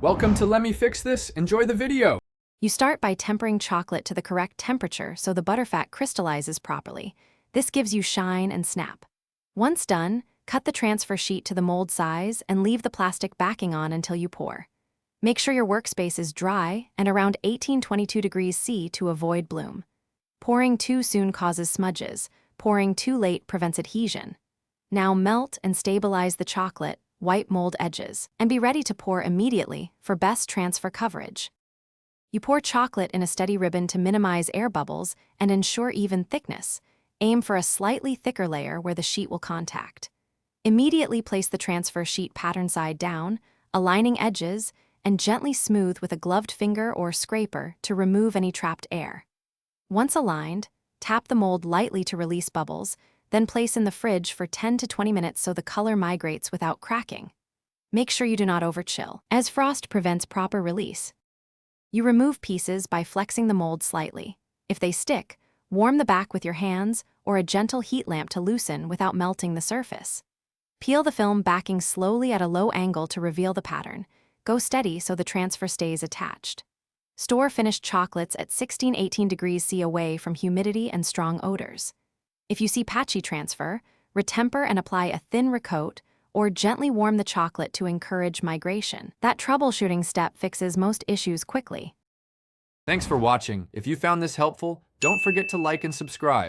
Welcome to Let Me Fix This. Enjoy the video. You start by tempering chocolate to the correct temperature so the butterfat crystallizes properly. This gives you shine and snap. Once done, cut the transfer sheet to the mold size and leave the plastic backing on until you pour. Make sure your workspace is dry and around 18-22 degrees C to avoid bloom. Pouring too soon causes smudges. Pouring too late prevents adhesion. Now melt and stabilize the chocolate, wipe mold edges, and be ready to pour immediately for best transfer coverage. You pour chocolate in a steady ribbon to minimize air bubbles and ensure even thickness. Aim for a slightly thicker layer where the sheet will contact. Immediately place the transfer sheet pattern side down, aligning edges, and gently smooth with a gloved finger or scraper to remove any trapped air. Once aligned, tap the mold lightly to release bubbles, then place in the fridge for 10 to 20 minutes so the color migrates without cracking. Make sure you do not overchill, as frost prevents proper release. You remove pieces by flexing the mold slightly. If they stick, warm the back with your hands or a gentle heat lamp to loosen without melting the surface. Peel the film backing slowly at a low angle to reveal the pattern. Go steady so the transfer stays attached. Store finished chocolates at 16-18 degrees C away from humidity and strong odors. If you see patchy transfer, retemper and apply a thin recoat or gently warm the chocolate to encourage migration. That troubleshooting step fixes most issues quickly. Thanks for watching. If you found this helpful, don't forget to like and subscribe.